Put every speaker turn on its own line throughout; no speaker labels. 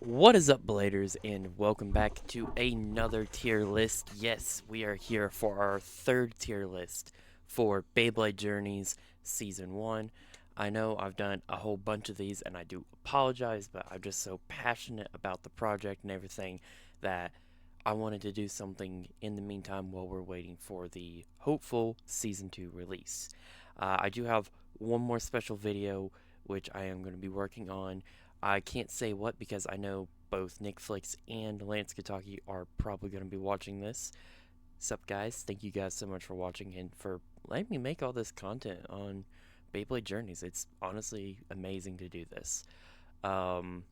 What is up, Bladers, and welcome back to another tier list. Yes, we are here for our third tier list for Beyblade Journeys Season 1. I know I've done a whole bunch of these, and I do apologize, but I'm just so passionate about the project and everything that I wanted to do something in the meantime while we're waiting for the hopeful Season 2 release. I do have one more special video, which I am going to be working on. I can't say what because I know both Nick Flix and Lance Kataki are probably going to be watching this. Sup, guys? Thank you guys so much for watching and for letting me make all this content on Beyblade Journeys. It's honestly amazing to do this. Um,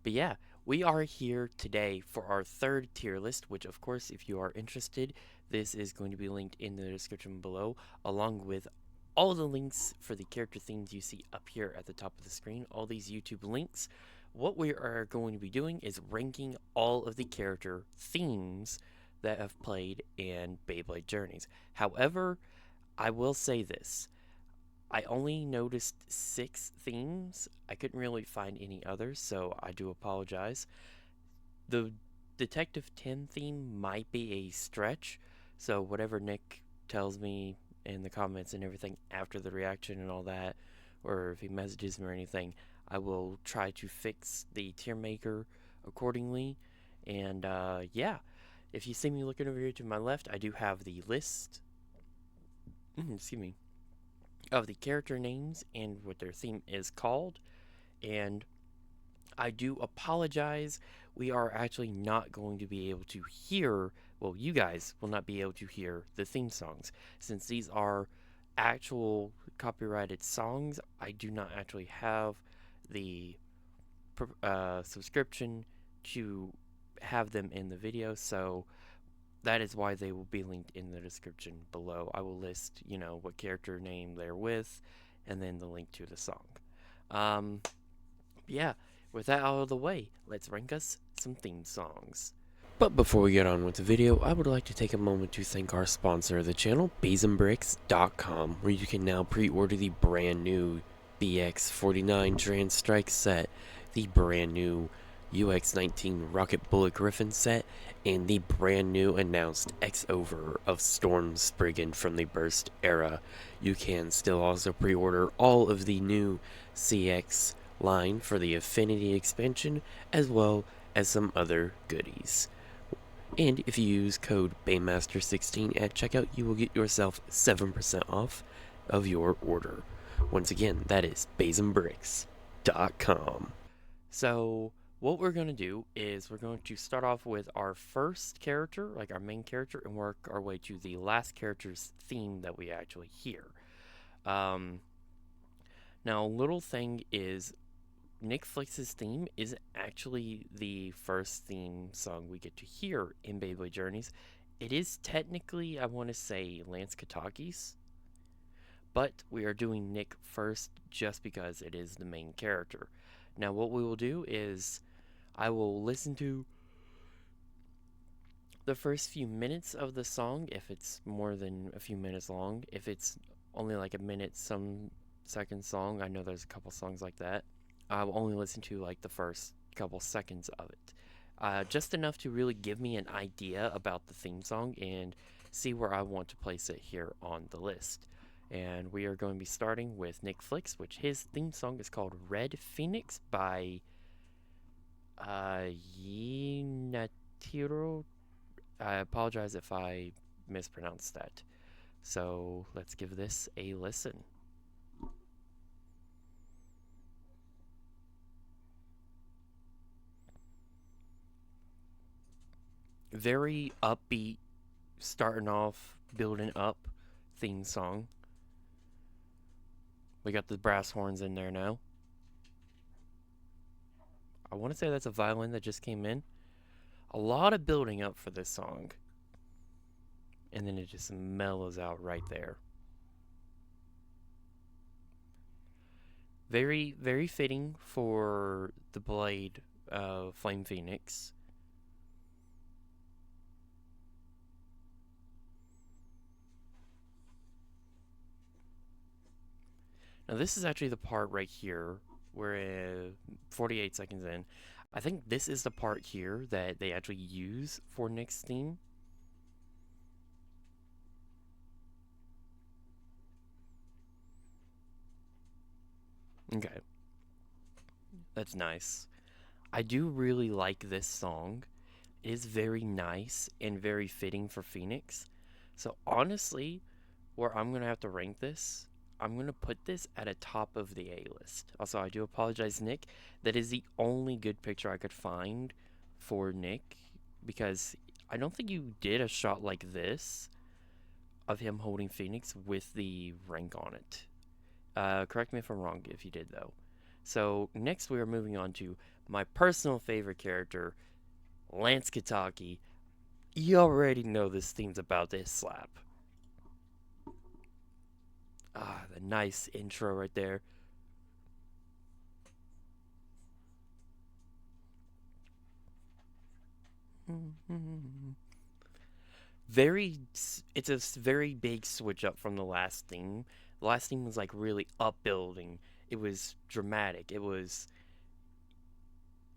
but yeah, we are here today for our third tier list, which, of course, if you are interested, this is going to be linked in the description below, along with all the links for the character themes you see up here at the top of the screen, all these YouTube links. What we are going to be doing is ranking all of the character themes that have played in Beyblade Journeys. However, I will say this. I only noticed 6 themes. I couldn't really find any others, so I do apologize. The Detective 10 theme might be a stretch, so whatever Nick tells me in the comments and everything after the reaction and all that, or if he messages me or anything, I will try to fix the tier maker accordingly. And yeah, if you see me looking over here to my left, I do have the list, excuse me, of the character names and what their theme is called. And I do apologize. We are actually not going to be able to hear, well, you guys will not be able to hear the theme songs. Since these are actual copyrighted songs, I do not actually have the subscription to have them in the video, so that is why they will be linked in the description below. I will list, what character name they're with, and then the link to the song. Um, yeah, with that out of the way, let's rank us some theme songs. But before we get on with the video, I would like to take a moment to thank our sponsor of the channel, BeysandBricks.com, where you can now pre-order the brand new BX49 Trans Strike set, the brand new UX19 Rocket Bullet Griffin set, and the brand new announced X-Over of Storm Spriggan from the Burst era. You can still also pre-order all of the new CX line for the Affinity expansion, as well as some other goodies. And if you use code Baymaster16 at checkout, you will get yourself 7% off of your order. Once again, that is BeysandBricks.com. So what we're going to do is we're going to start off with our first character, like our main character, and work our way to the last character's theme that we actually hear. Now, a little thing is Nick Flix's theme is actually the first theme song we get to hear in Beyblade Journeys. It is technically, I want to say, Lance Kataki's, but we are doing Nick first just because it is the main character. Now, what we will do is I will listen to the first few minutes of the song if it's more than a few minutes long. If it's only like a minute, some second song, I know there's a couple songs like that. I will only listen to like the first couple seconds of it. Just enough to really give me an idea about the theme song and see where I want to place it here on the list. And we are going to be starting with Nick Flix, which his theme song is called Red Phoenix by Yinatiro. I apologize if I mispronounced that. So let's give this a listen. Very upbeat, starting off, building up theme song. We got the brass horns in there now. I want to say that's a violin that just came in. A lot of building up for this song. And then it just mellows out right there. Very, very fitting for the blade of Flame Phoenix. Now this is actually the part right here We're 48 seconds in. I think this is the part here that they actually use for Nick's theme. Okay, that's nice. I do really like this song. It is very nice and very fitting for Phoenix. So honestly, where I'm gonna have to rank this, I'm gonna put this at a top of the A list. Also, I do apologize, Nick. That is the only good picture I could find for Nick because I don't think you did a shot like this of him holding Phoenix with the rank on it. Correct me if I'm wrong if you did though. So next we are moving on to my personal favorite character, Lance Kataki. You already know this theme's about to slap. Ah, the nice intro right there. Very, it's a very big switch up from the last theme. The last theme was like really upbuilding. It was dramatic. It was,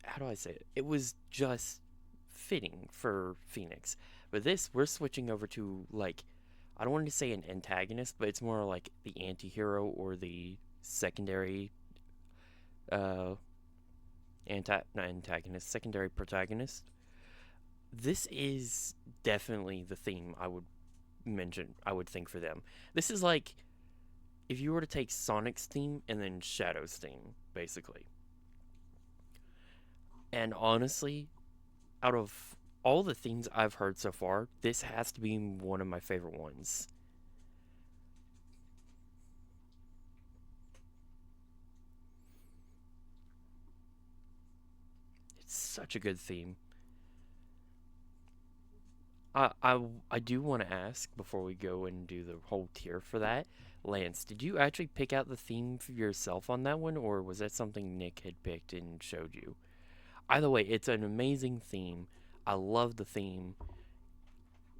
how do I say it? It was just fitting for Phoenix. But this, we're switching over to like, I don't want to say an antagonist, but it's more like the anti-hero or the secondary, uh, not antagonist, secondary protagonist. This is definitely the theme I would mention, I would think for them. This is like if you were to take Sonic's theme and then Shadow's theme, basically. And honestly, out of all the themes I've heard so far, this has to be one of my favorite ones. It's such a good theme. I, I, I do want to ask before we go and do the whole tier for that. Lance, did you actually pick out the theme for yourself on that one, or was that something Nick had picked and showed you? Either way, it's an amazing theme. I love the theme.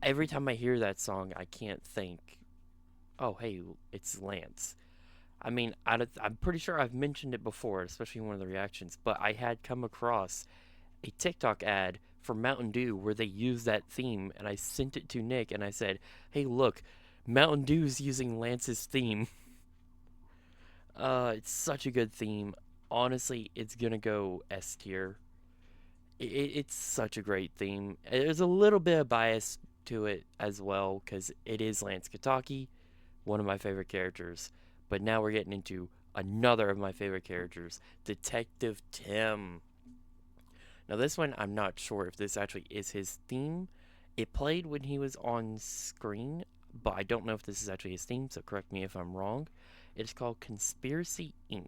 Every time I hear that song, I can't think, oh, hey, it's Lance. I mean, I'm pretty sure I've mentioned it before, especially in one of the reactions, but I had come across a TikTok ad for Mountain Dew where they used that theme, and I sent it to Nick, and I said, hey, look, Mountain Dew's using Lance's theme. It's such a good theme. Honestly, it's gonna go S tier. It's such a great theme. There's a little bit of bias to it as well because it is Lance Kataki, one of my favorite characters. But now we're getting into another of my favorite characters, Detective Tim. Now, this one, I'm not sure if this actually is his theme. It played when he was on screen, but I don't know if this is actually his theme, so correct me if I'm wrong. It's called Conspiracy Inc.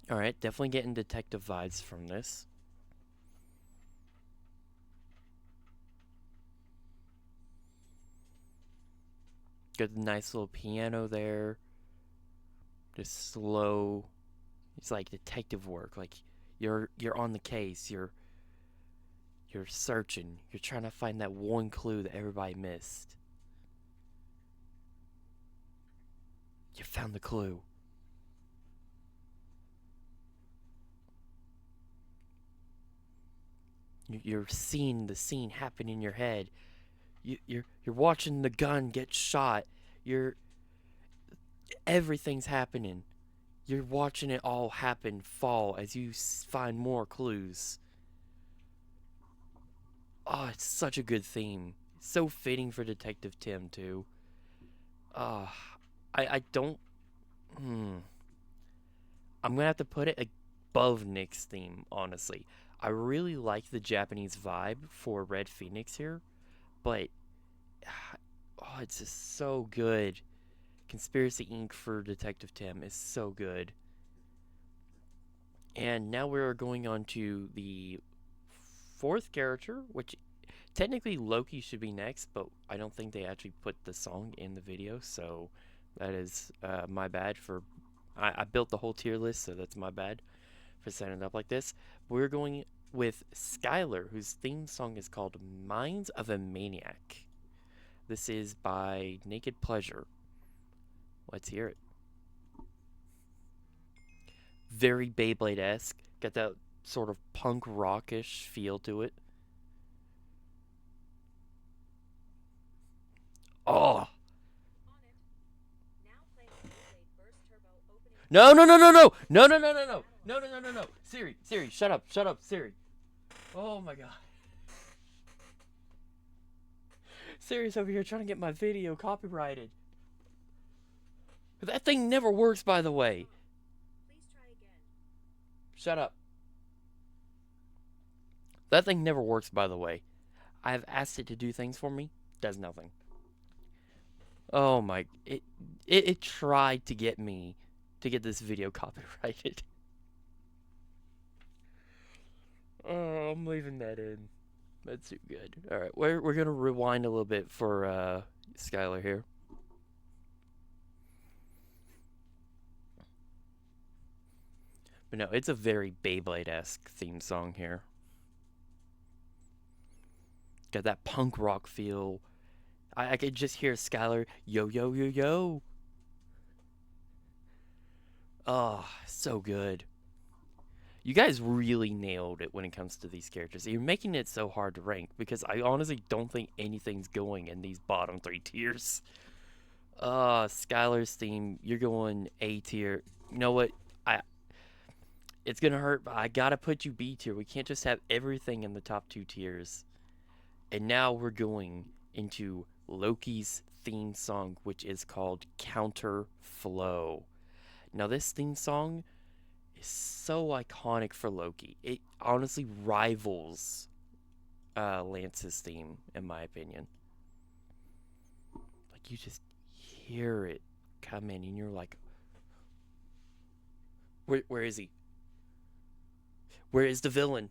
Alright, definitely getting detective vibes from this. Got a nice little piano there. Just slow. It's like detective work. Like you're on the case. You're searching. You're trying to find that one clue that everybody missed. You found the clue. You're seeing the scene happen in your head. You're watching the gun get shot. You're everything's happening. You're watching it all happen, fall as you find more clues. Oh, it's such a good theme. So fitting for Detective Tim too. Uh, I don't. Hmm. I'm gonna have to put it above Nick's theme, honestly. I really like the Japanese vibe for Red Phoenix here, but oh, it's just so good. Conspiracy Inc. for Detective Tim is so good. And now we're going on to the fourth character, which technically Loki should be next, but I don't think they actually put the song in the video, so that is my bad for. I built the whole tier list, so that's my bad for setting it up like this. We're going with Skylar, whose theme song is called Minds of a Maniac. This is by Naked Pleasure. Let's hear it. Very Beyblade-esque. Got that sort of punk rockish feel to it. Oh! No, no, no, no, no! No, no, no, no, no! No, no, no, no, no! Siri, Siri, shut up, Siri. Oh my god. Siri's over here trying to get my video copyrighted. That thing never works, by the way. Shut up. That thing never works, by the way. I've asked it to do things for me. Does nothing. Oh my. It tried to get me to get this video copyrighted. Oh, I'm leaving that in. That's too good. Alright, we're gonna rewind a little bit for Skylar here. But no, it's a very Beyblade-esque theme song here. Got that punk rock feel. I could just hear Skylar, yo, yo, yo, yo. Oh, so good. You guys really nailed it when it comes to these characters. You're making it so hard to rank because I honestly don't think anything's going in these bottom 3 tiers. Skylar's theme, you're going A tier. You know what? It's gonna hurt, but I gotta put you B tier. We can't just have everything in the top 2 tiers. And now we're going into Loki's theme song, which is called Counter Flow. Now, this theme song is so iconic for Loki. It honestly rivals Lance's theme, in my opinion. Like, you just hear it come in, and you're like, where is he? Where is the villain?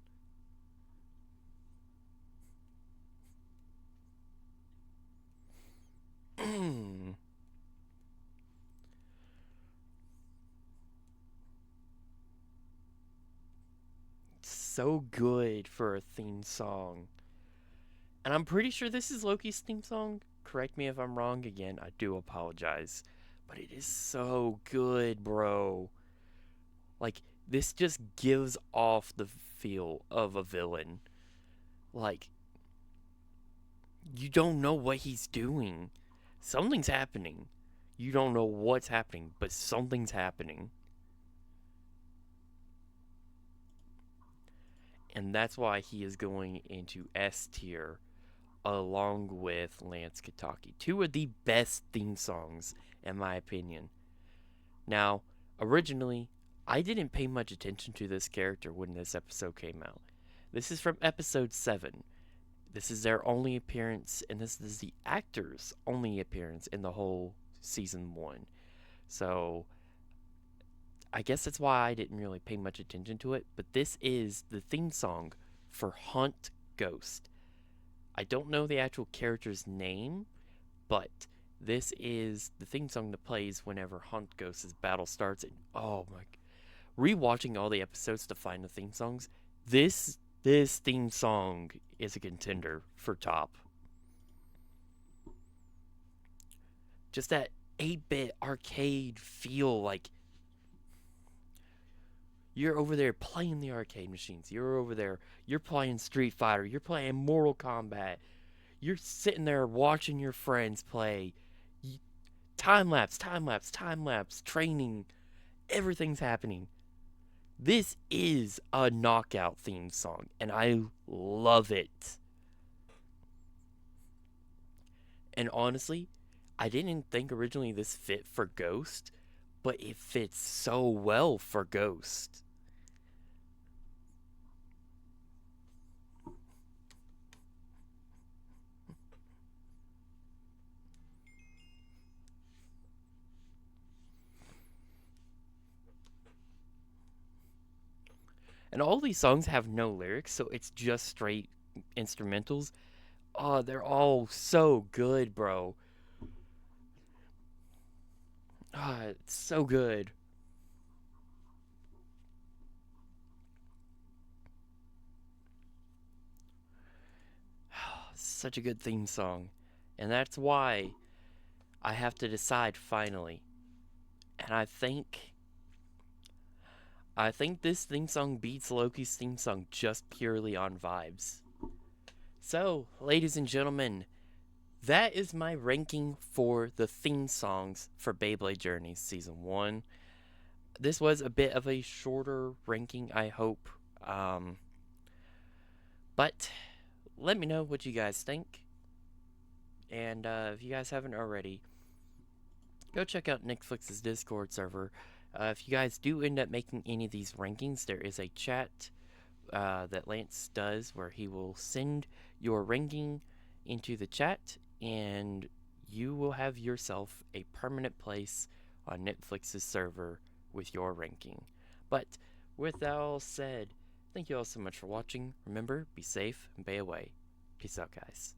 So good for a theme song. And I'm pretty sure this is Loki's theme song. Correct me if I'm wrong again. I do apologize. But it is so good, bro. Like, this just gives off the feel of a villain. Like, you don't know what he's doing. Something's happening. You don't know what's happening, but something's happening. And that's why he is going into S tier along with Lance Kataki. 2 of the best theme songs, in my opinion. Now, originally, I didn't pay much attention to this character when this episode came out. This is from episode 7. This is their only appearance, and this is the actor's only appearance in the whole season 1. So, I guess that's why I didn't really pay much attention to it, but this is the theme song for Hunt Ghost. I don't know the actual character's name, but this is the theme song that plays whenever Hunt Ghost's battle starts. And oh my, rewatching all the episodes to find the theme songs, this theme song is a contender for top. Just that 8-bit arcade feel, like you're over there playing the arcade machines. You're over there, you're playing Street Fighter. You're playing Mortal Kombat. You're sitting there watching your friends play. Time lapse, training. Everything's happening. This is a knockout theme song, and I love it. And honestly, I didn't think originally this fit for Ghost, but it fits so well for Ghost. And all these songs have no lyrics, so it's just straight instrumentals. Oh, they're all so good, bro. Ah, it's so good. Such a good theme song. And that's why I have to decide finally. And I think this theme song beats Loki's theme song just purely on vibes. So, ladies and gentlemen, that is my ranking for the theme songs for Beyblade Journeys Season 1. This was a bit of a shorter ranking, I hope. But let me know what you guys think. And if you guys haven't already, go check out Netflix's Discord server. If you guys do end up making any of these rankings, there is a chat that Lance does where he will send your ranking into the chat, and you will have yourself a permanent place on Netflix's server with your ranking. But with that all said, thank you all so much for watching. Remember, be safe and be away. Peace out, guys.